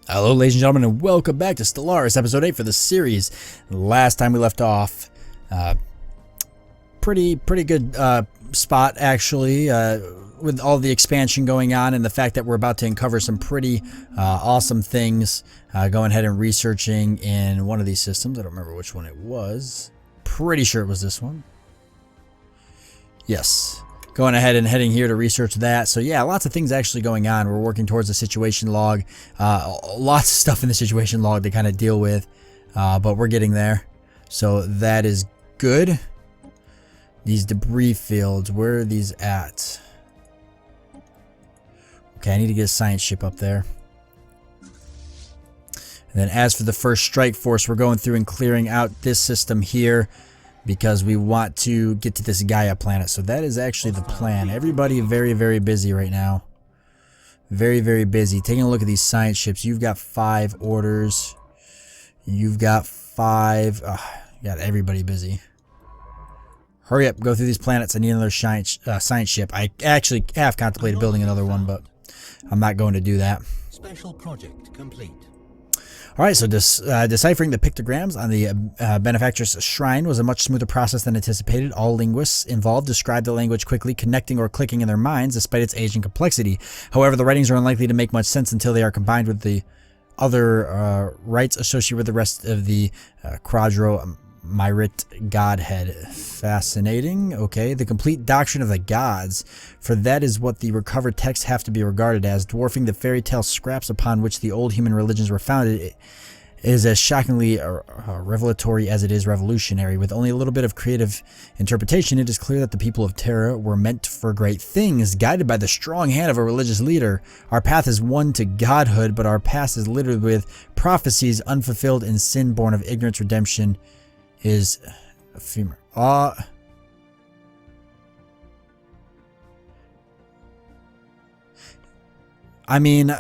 Hello ladies and gentlemen, and welcome back to Stellaris episode 8 for the series. Last time we left off, pretty good spot actually, with all the expansion going on and the fact that we're about to uncover some pretty awesome things. Going ahead and researching in one of these systems. I don't remember which one it was. Pretty sure it was this one. Yes. Going ahead and heading here to research that. So yeah, lots of things actually going on. We're working towards a situation log. Lots of stuff in the situation log to kind of deal with. But we're getting there. So that is good. These debris fields, where are these at? Okay, I need to get a science ship up there. And then as for the first strike force, we're going through and clearing out this system here, because we want to get to this Gaia planet. So that is actually the plan. Everybody very busy right now. Very busy. Taking a look at these science ships. You've got 5 orders. You've got 5. Got everybody busy. Hurry up. Go through these planets. I need another science ship. I actually have contemplated building another one, but I'm not going to do that. Special project complete. Alright, so deciphering the pictograms on the benefactor's shrine was a much smoother process than anticipated. All linguists involved described the language quickly, connecting or clicking in their minds despite its age and complexity. However, the writings are unlikely to make much sense until they are combined with the other rites associated with the rest of the Quadro Myrit Godhead. Fascinating. Okay, the complete doctrine of the gods, for that is what the recovered texts have to be regarded as, dwarfing the fairy tale scraps upon which the old human religions were founded. It is as shockingly revelatory as it is revolutionary. With only a little bit of creative interpretation, it is clear that the people of Terra were meant for great things, guided by the strong hand of a religious leader. Our path is one to godhood, but our past is littered with prophecies unfulfilled and sin born of ignorance. Redemption is ephemeral. I mean,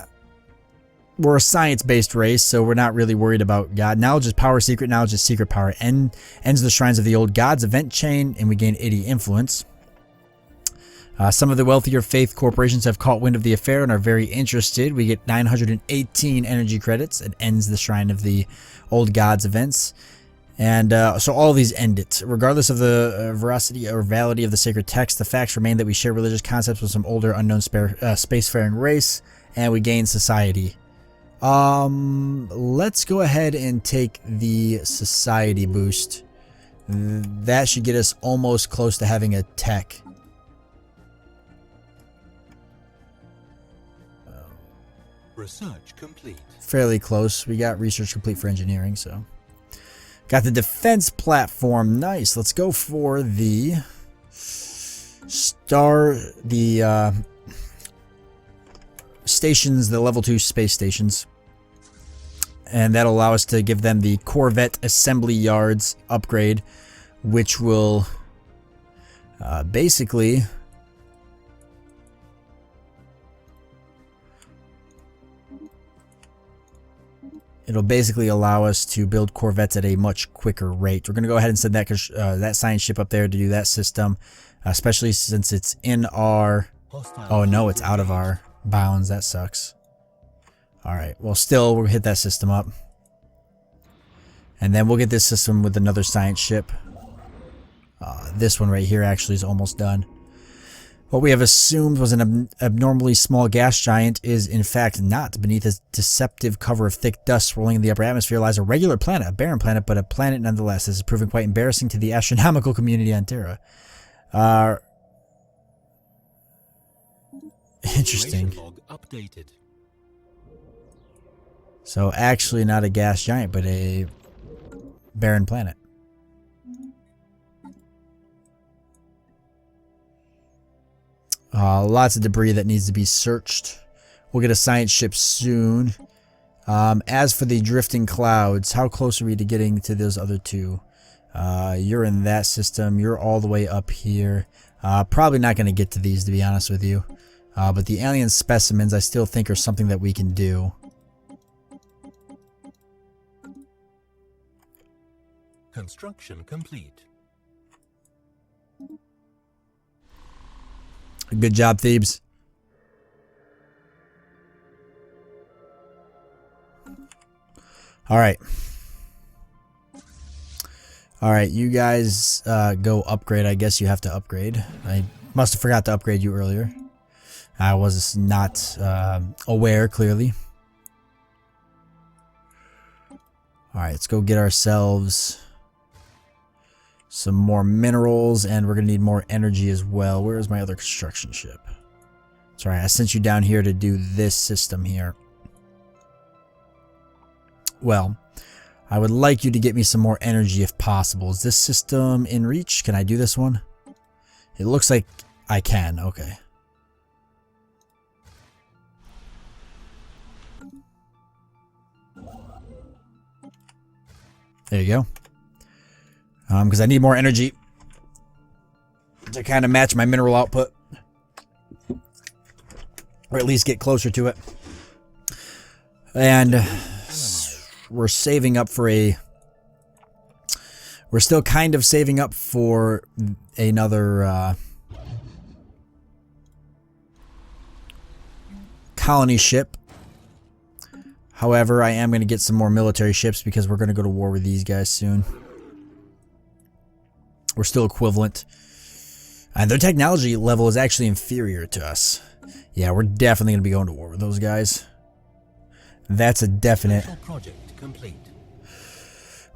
we're a science-based race, so we're not really worried about God. Knowledge is power, secret knowledge is secret power. Ends the shrines of the old gods, event chain, and we gain 80 influence. Some of the wealthier faith corporations have caught wind of the affair and are very interested. We get 918 energy credits. It ends the shrine of the old gods events. And so all these end it. Regardless of the veracity or validity of the sacred text, the facts remain that we share religious concepts with some older unknown spacefaring race, and we gain society. Let's go ahead and take the society boost. That should get us almost close to having a tech. Research complete. Fairly close. We got research complete for engineering, so. Got the defense platform. Nice. Let's go for the stations, the level 2 space stations. And that'll allow us to give them the Corvette assembly yards upgrade, which will basically it'll basically allow us to build Corvettes at a much quicker rate. We're going to go ahead and send that science ship up there to do that system, especially since it's in our... Oh no, it's out of our bounds. That sucks. Alright, well still, we'll hit that system up. And then we'll get this system with another science ship. This one right here actually is almost done. What we have assumed was an abnormally small gas giant is in fact not. Beneath a deceptive cover of thick dust swirling in the upper atmosphere lies a regular planet, a barren planet, but a planet nonetheless. This is proving quite embarrassing to the astronomical community on Terra. Interesting. Updated. So actually not a gas giant, but a barren planet. Lots of debris that needs to be searched. We'll get a science ship soon. As for the drifting clouds, how close are we to getting to those other two? You're in that system. You're all the way up here. Probably not going to get to these, to be honest with you. But the alien specimens I still think are something that we can do. Construction complete. Good job, Thebes. Alright. Alright, you guys go upgrade. I guess you have to upgrade. I must have forgot to upgrade you earlier. I was not aware, clearly. Alright, let's go get ourselves some more minerals, and we're going to need more energy as well. Where is my other construction ship? That's right, I sent you down here to do this system here. Well, I would like you to get me some more energy if possible. Is this system in reach? Can I do this one? It looks like I can. Okay. There you go. Because I need more energy to kind of match my mineral output. Or at least get closer to it. And we're saving up for a... We're still kind of saving up for another colony ship. However, I am going to get some more military ships because we're going to go to war with these guys soon. We're still equivalent. And their technology level is actually inferior to us. Yeah, we're definitely going to be going to war with those guys. That's a definite. Project complete.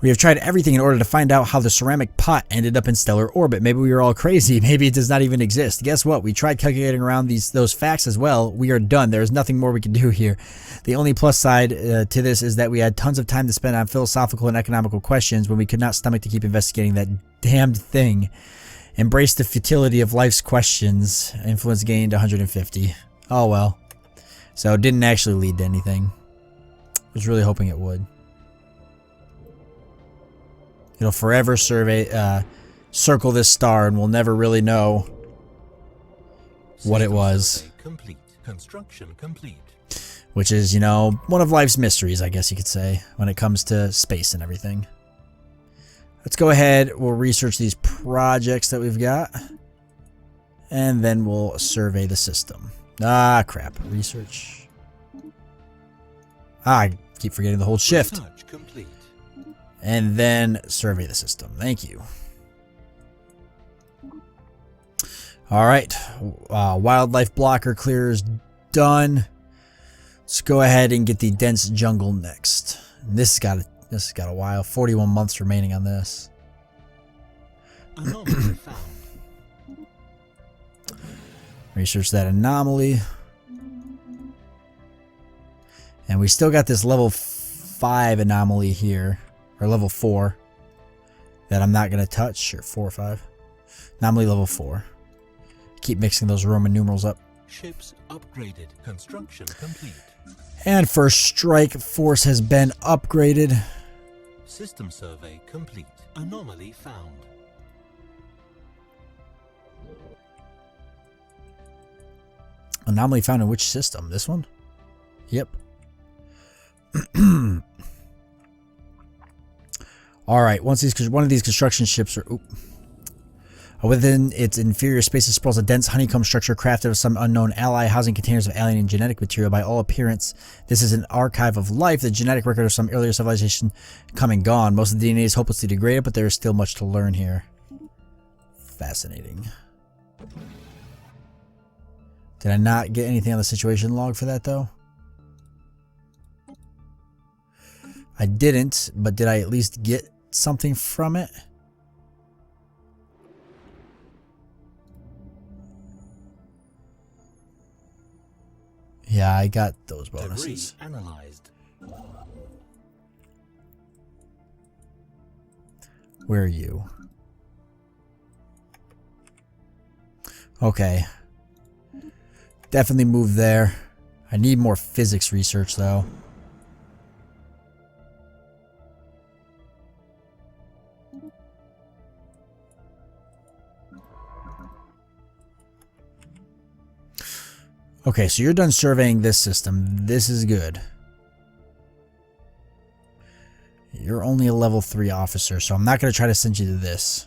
We have tried everything in order to find out how the ceramic pot ended up in stellar orbit. Maybe we were all crazy. Maybe it does not even exist. Guess what? We tried calculating around those facts as well. We are done. There is nothing more we can do here. The only plus side to this is that we had tons of time to spend on philosophical and economical questions when we could not stomach to keep investigating that damned thing. Embrace the futility of life's questions. Influence gained 150. Oh well. So it didn't actually lead to anything. I was really hoping it would. It'll forever circle this star, and we'll never really know what it was. Complete. Construction complete. Which is, you know, one of life's mysteries, I guess you could say, when it comes to space and everything. Let's go ahead. We'll research these projects that we've got. And then we'll survey the system. Ah, crap. Research. I keep forgetting the whole shift. Research complete. And then survey the system. Thank you. Alright. Wildlife blocker clear is done. Let's go ahead and get the dense jungle next. This has got a while. 41 months remaining on this. Anomaly found. Research that anomaly. And we still got this level 5 anomaly here. Or level 4. That I'm not going to touch. Or 4 or 5. Anomaly level 4. Keep mixing those Roman numerals up. Ships upgraded. Construction complete. And first strike force has been upgraded. System survey complete. Anomaly found. Anomaly found in which system? This one? Yep. Alright, one of these construction ships are... within its inferior spaces sprawls a dense honeycomb structure crafted of some unknown ally, housing containers of alien and genetic material. By all appearance, this is an archive of life, the genetic record of some earlier civilization come and gone. Most of the DNA is hopelessly degraded, but there is still much to learn here. Fascinating. Did I not get anything on the situation log for that, though? I didn't, but did I at least get something from it? Yeah, I got those bonuses. Debris analyzed. Where are you? Okay. Definitely move there. I need more physics research, though. Okay, so you're done surveying this system. This is good. You're only a level 3 officer, so I'm not going to try to send you to this.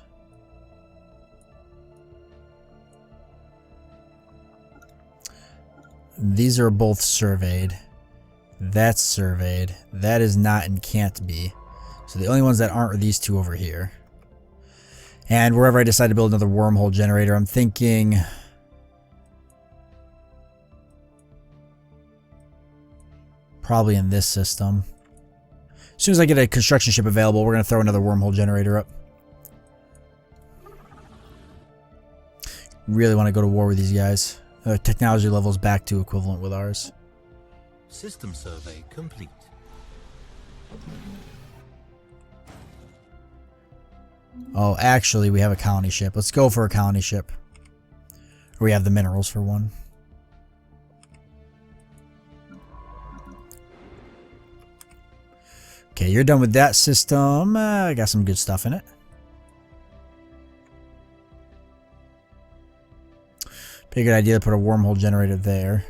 These are both surveyed. That's surveyed. That is not and can't be. So the only ones that aren't are these two over here. And wherever I decide to build another wormhole generator, I'm thinking... probably in this system. As soon as I get a construction ship available, we're going to throw another wormhole generator up. Really want to go to war with these guys. Technology level's back to equivalent with ours. System survey complete. Oh, actually, we have a colony ship. Let's go for a colony ship. Or we have the minerals for one. Okay, you're done with that system. I got some good stuff in it. Be a good idea to put a wormhole generator there.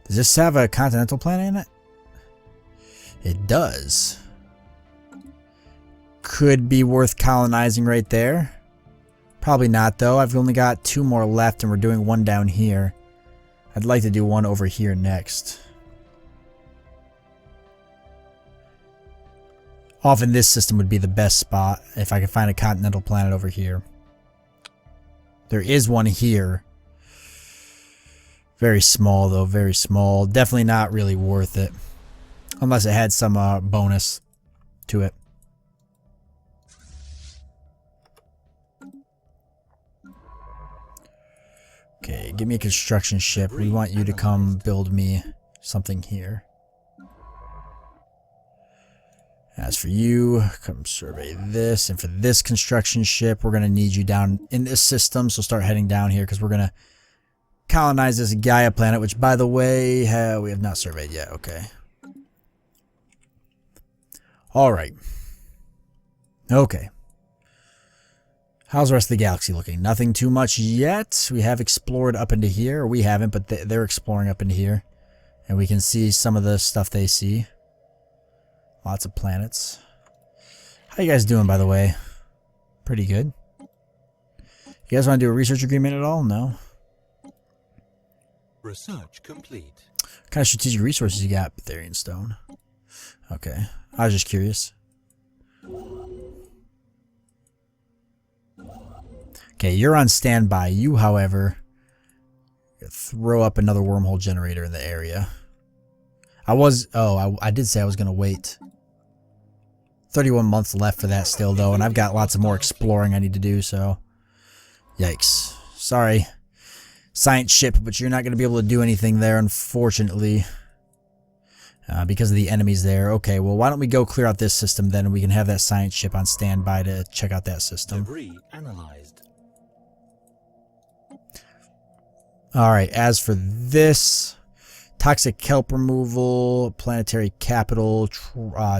Does this have a continental planet in it? It does. Could be worth colonizing right there. Probably not, though. I've only got 2 more left, and we're doing one down here. I'd like to do one over here next. Often this system would be the best spot if I could find a continental planet over here. There is one here. Very small, though. Very small. Definitely not really worth it. Unless it had some bonus to it. Okay, give me a construction ship. We want you to come build me something here. As for you, come survey this. And for this construction ship, we're going to need you down in this system. So start heading down here because we're going to colonize this Gaia planet, which, by the way, we have not surveyed yet. Okay. All right. Okay. How's the rest of the galaxy looking? Nothing too much yet. We have explored up into here. Or we haven't, but they're exploring up into here. And we can see some of the stuff they see. Lots of planets. How you guys doing, by the way? Pretty good. You guys want to do a research agreement at all? No? Research complete. What kind of strategic resources you got? Betharian stone. Okay. I was just curious. Okay, you're on standby. You, however, throw up another wormhole generator in the area. I did say I was going to wait. 31 months left for that still, though, and I've got lots of more exploring I need to do, so... Yikes. Sorry. Science ship, but you're not going to be able to do anything there, unfortunately. Because of the enemies there. Okay, well, why don't we go clear out this system, then, and we can have that science ship on standby to check out that system. Debris analyzed. Alright, as for this... Toxic kelp removal, planetary capital,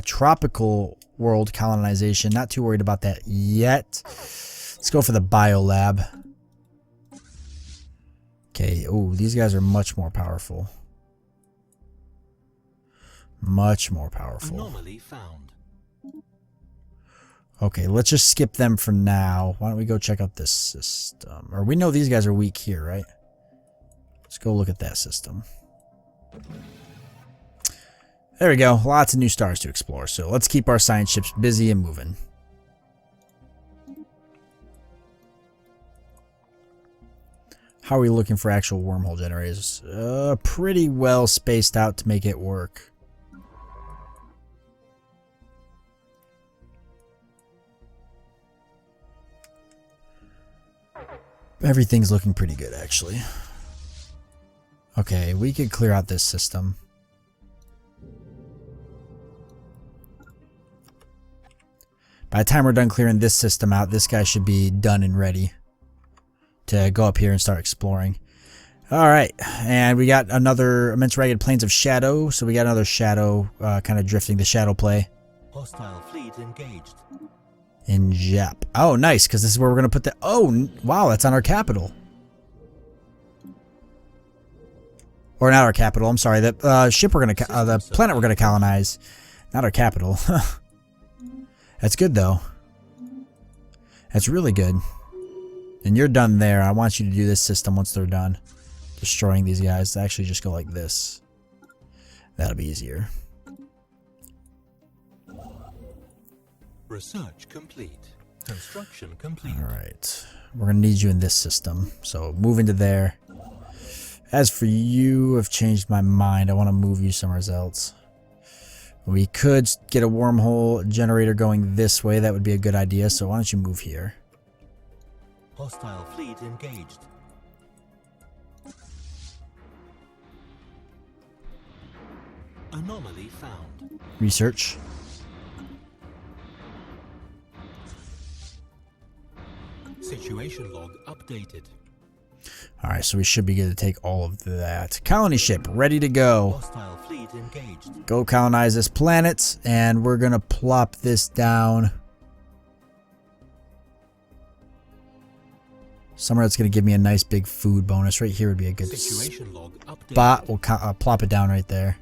tropical world colonization. Not too worried about that yet. Let's go for the biolab. Okay, oh, these guys are much more powerful. Much more powerful. Anomaly found. Okay, let's just skip them for now. Why don't we go check out this system? Or we know these guys are weak here, right? Let's go look at that system. There we go. Lots of new stars to explore. So let's keep our science ships busy and moving. How are we looking for actual wormhole generators? Pretty well spaced out to make it work. Everything's looking pretty good, actually. Okay, we could clear out this system. By the time we're done clearing this system out, this guy should be done and ready to go up here and start exploring. Alright, and we got another immense ragged plains of shadow, so we got another shadow kind of drifting, the shadow play. Hostile fleet engaged. In Jap. Oh, nice, because this is where we're going to put the... Oh, wow, that's on our capital. Or not our capital, I'm sorry. The ship we're going to... the planet we're going to colonize. Not our capital. That's good, though. That's really good. And you're done there. I want you to do this system once they're done. Destroying these guys. Actually, just go like this. That'll be easier. Research complete. Construction complete. Alright. We're going to need you in this system. So move into there. As for you, I've changed my mind. I want to move you somewhere else. We could get a wormhole generator going this way. That would be a good idea. So why don't you move here? Hostile fleet engaged. Anomaly found. Research. Situation log updated. Alright, so we should be good to take all of that. Colony ship, ready to go. Hostile fleet engaged. Go colonize this planet, and we're going to plop this down somewhere that's going to give me a nice big food bonus. Right here would be a good Situation log updated. spot. We'll plop it down right there.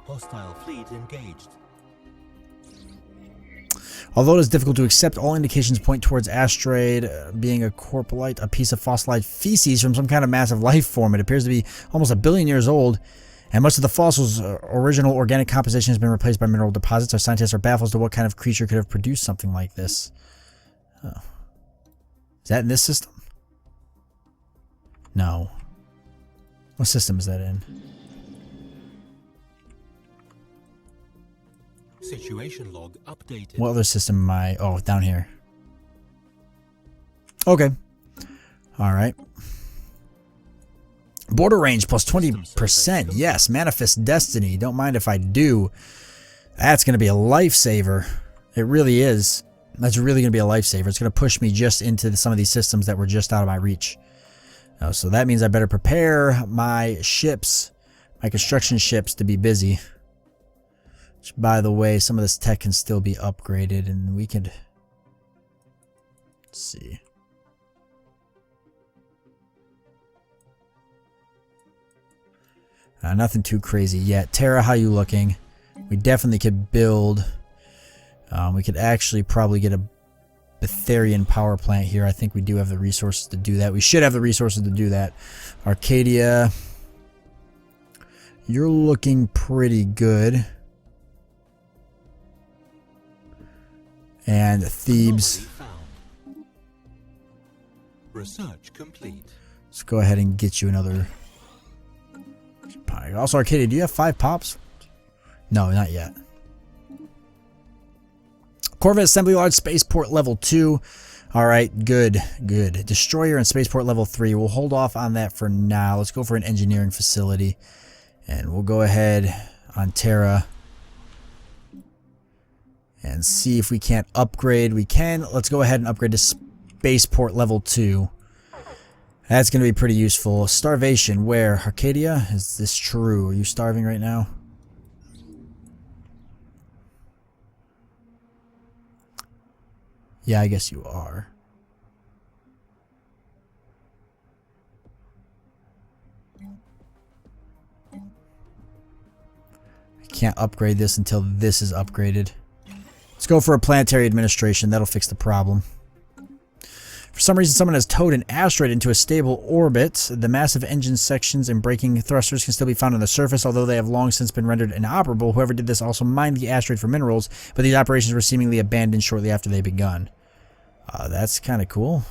Hostile fleet engaged. Although it is difficult to accept, all indications point towards asteroid being a corpulite, a piece of fossilized feces from some kind of massive life form. It appears to be almost 1 billion years old, and much of the fossil's original organic composition has been replaced by mineral deposits. Our scientists are baffled as to what kind of creature could have produced something like this. Oh. Is that in this system? No. What system is that in? Situation log updated. What other system am I? Oh, down here. Okay. Alright. Border range plus 20%. Yes, manifest destiny. Don't mind if I do. That's going to be a lifesaver. It really is. That's really going to be a lifesaver. It's going to push me just into some of these systems that were just out of my reach. So that means I better prepare my ships, my construction ships, to be busy. Which, by the way, some of this tech can still be upgraded, and we could... Let's see. Nothing too crazy yet. Terra, how you looking? We definitely could build... we could actually probably get a Betharian power plant here. I think we do have the resources to do that. We should have the resources to do that. Arcadia... You're looking pretty good. And Thebes. Research complete. Let's go ahead and get you another. Also, Arcadia, do you have 5 pops? No, not yet. Corvette assembly large spaceport level 2. Alright, good, good. Destroyer and spaceport level 3. We'll hold off on that for now. Let's go for an engineering facility. And we'll go ahead on Terra and see if we can't upgrade. We can. Let's go ahead and upgrade to spaceport level 2. That's going to be pretty useful. Starvation, where? Arcadia? Is this true? Are you starving right now? Yeah, I guess you are. I can't upgrade this until this is upgraded. Let's go for a planetary administration. That'll fix the problem. For some reason, someone has towed an asteroid into a stable orbit. The massive engine sections and braking thrusters can still be found on the surface, although they have long since been rendered inoperable. Whoever did this also mined the asteroid for minerals, but these operations were seemingly abandoned shortly after they begun. That's kind of cool.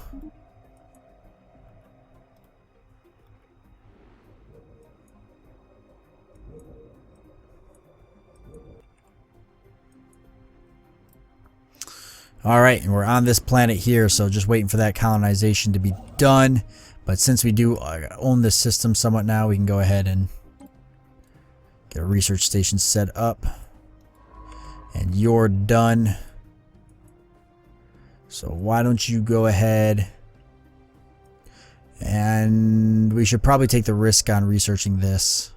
Alright, and we're on this planet here, so just waiting for that colonization to be done. But since we do own this system somewhat now, we can go ahead and get a research station set up. And you're done. So why don't you go ahead, and we should probably take the risk on researching this.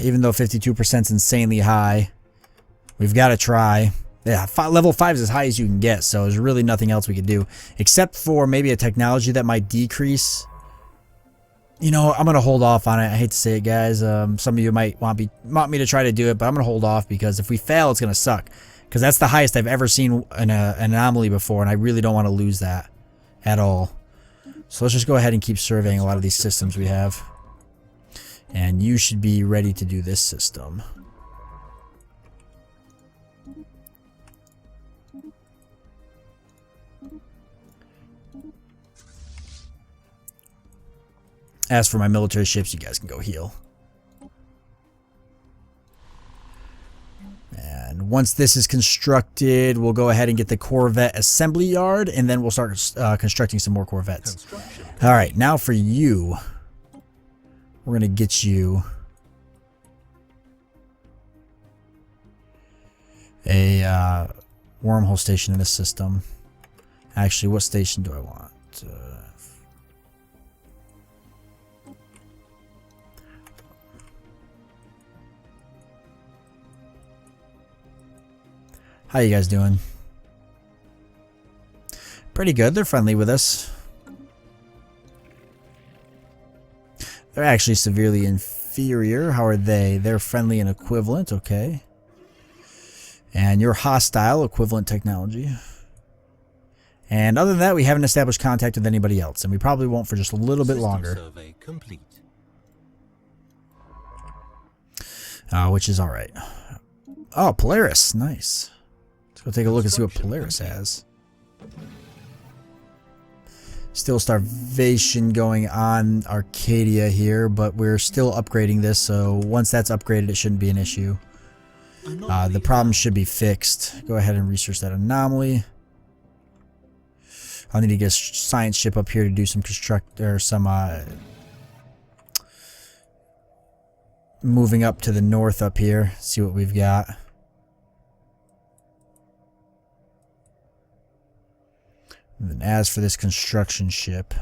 Even though 52% is insanely high, we've got to try. Yeah, level 5 is as high as you can get, so there's really nothing else we could do. Except for maybe a technology that might decrease. You know, I'm going to hold off on it. I hate to say it, guys. Some of you might want me to try to do it, but I'm going to hold off because if we fail, it's going to suck. Because that's the highest I've ever seen an anomaly before, and I really don't want to lose that. at all. So let's just go ahead and keep surveying a lot of these systems we have. And you should be ready to do this system. As for my military ships, you guys can go heal. And once this is constructed, we'll go ahead and get the Corvette assembly yard, and then we'll start constructing some more Corvettes. Alright, now for you, we're going to get you a wormhole station in this system. Actually, what station do I want? How you guys doing? Pretty good. They're friendly with us. They're actually severely inferior. How are they? They're friendly and equivalent. Okay. And you're hostile, equivalent technology. And other than that, we haven't established contact with anybody else, and we probably won't for just a little bit longer. Survey complete. Which is alright. Oh, Polaris. Nice. Let's go take a look and see what Polaris has. Still starvation going on Arcadia here, but we're still upgrading this, so once that's upgraded, it shouldn't be an issue. The problem should be fixed. Go ahead and research that anomaly. I'll need to get a science ship up here to do some moving up to the north up here. See what we've got. And then as for this construction ship,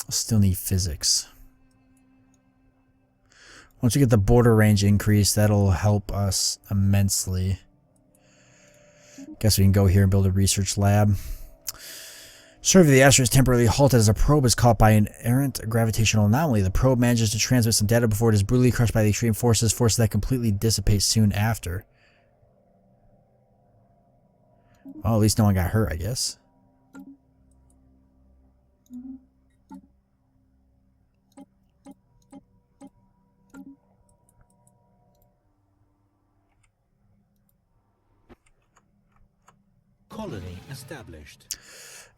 I'll still need physics. Once we get the border range increased, that'll help us immensely. Guess we can go here and build a research lab. Survey of the asteroid is temporarily halted as a probe is caught by an errant gravitational anomaly. The probe manages to transmit some data before it is brutally crushed by the extreme forces that completely dissipate soon after. Well, at least no one got hurt, I guess. Colony established.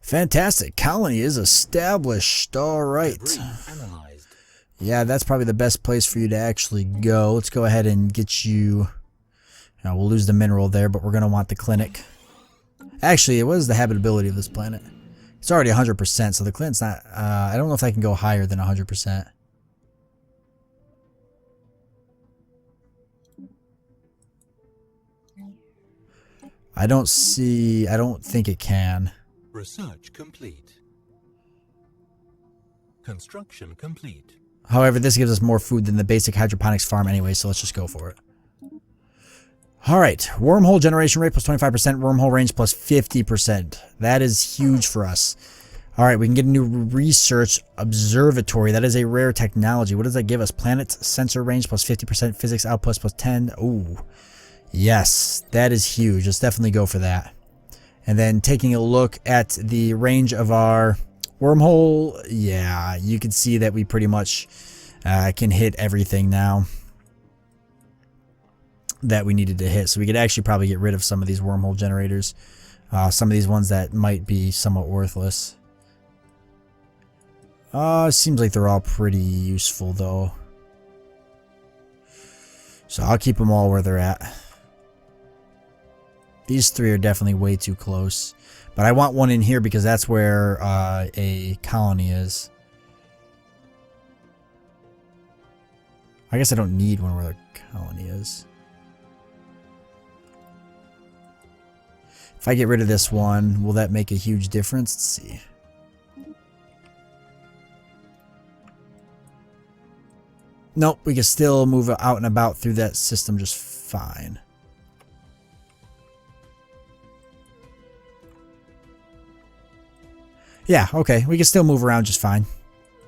Fantastic. Colony is established. All right. Analyzed. Yeah, that's probably the best place for you to actually go. Let's go ahead and get you... we'll lose the mineral there, but we're going to want the clinic. Actually, what is the habitability of this planet? It's already 100%, so the clinic's not... I don't know if I can go higher than 100%. I don't think it can. Research complete. Construction complete. However, this gives us more food than the basic hydroponics farm anyway, so let's just go for it. Alright, wormhole generation rate plus 25%, wormhole range plus 50%. That is huge for us. Alright, we can get a new research observatory. That is a rare technology. What does that give us? Planet sensor range plus 50%, physics output plus 10. Ooh. Yes, that is huge. Let's definitely go for that. And then taking a look at the range of our wormhole, yeah, you can see that we pretty much can hit everything now that we needed to hit. So we could actually probably get rid of some of these wormhole generators. Some of these ones that might be somewhat worthless. Seems like they're all pretty useful though. So I'll keep them all where they're at. These three are definitely way too close. But I want one in here because that's where a colony is. I guess I don't need one where the colony is. If I get rid of this one, will that make a huge difference? Let's see. Nope, we can still move out and about through that system just fine. Yeah, okay, we can still move around just fine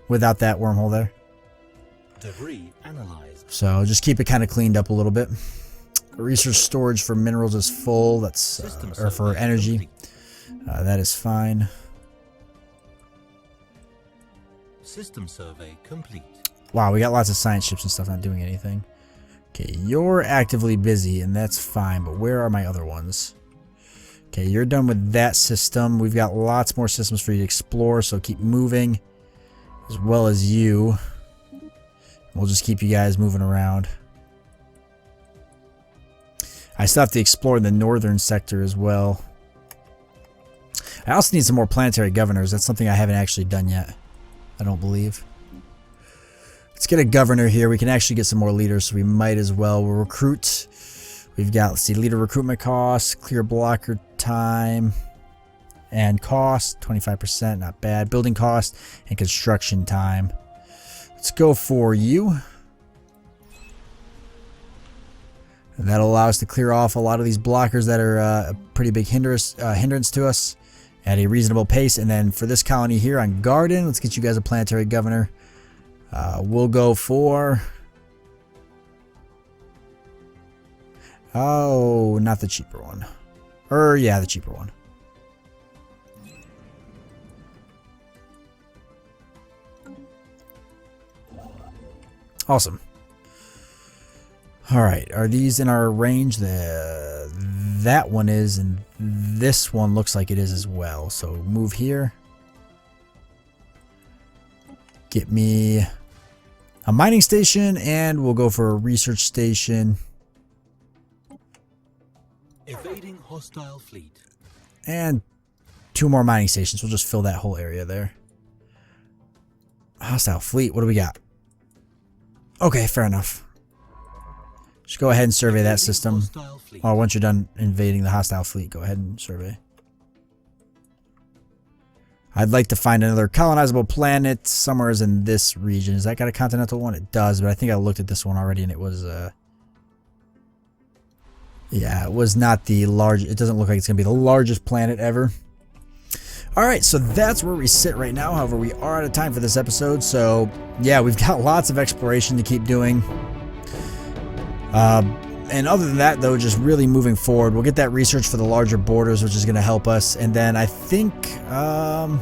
without that wormhole there. Debris analyzed. So just keep it kind of cleaned up a little bit. Research storage for minerals is full. That's or for energy. That is fine. System survey complete. Wow, we got lots of science ships and stuff not doing anything. Okay, you're actively busy, and that's fine, but where are my other ones? Okay, you're done with that system. We've got lots more systems for you to explore, so keep moving, as well as you. We'll just keep you guys moving around. I still have to explore the northern sector as well. I also need some more planetary governors. That's something I haven't actually done yet, I don't believe. Let's get a governor here. We can actually get some more leaders, so we might as well. We'll recruit. We've got, let's see, leader recruitment costs, clear blocker time, and cost, 25%, not bad. Building cost and construction time. Let's go for you. And that'll allow us to clear off a lot of these blockers that are a pretty big hindrance to us at a reasonable pace. And then for this colony here on Garden, let's get you guys a planetary governor. We'll go for... Oh, not the cheaper one. Yeah, the cheaper one. Awesome. Alright, are these in our range? That one is, and this one looks like it is as well. So move here. Get me a mining station, and we'll go for a research station. Evading hostile fleet. And 2 more mining stations. We'll just fill that whole area there. Hostile fleet, what do we got? Okay, fair enough. Just go ahead and survey that system. Oh, once you're done invading the hostile fleet, go ahead and survey. I'd like to find another colonizable planet somewhere in this region. Has that got a continental one? It does, but I think I looked at this one already and it was, yeah, it was not the large. It doesn't look like it's going to be the largest planet ever. Alright, so that's where we sit right now. However, we are out of time for this episode. So, yeah, we've got lots of exploration to keep doing. And other than that, though, just really moving forward. We'll get that research for the larger borders, which is going to help us. And then I think we're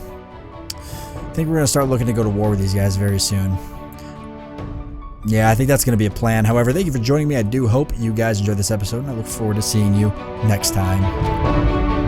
going to start looking to go to war with these guys very soon. Yeah, I think that's going to be a plan. However, thank you for joining me. I do hope you guys enjoyed this episode, and I look forward to seeing you next time.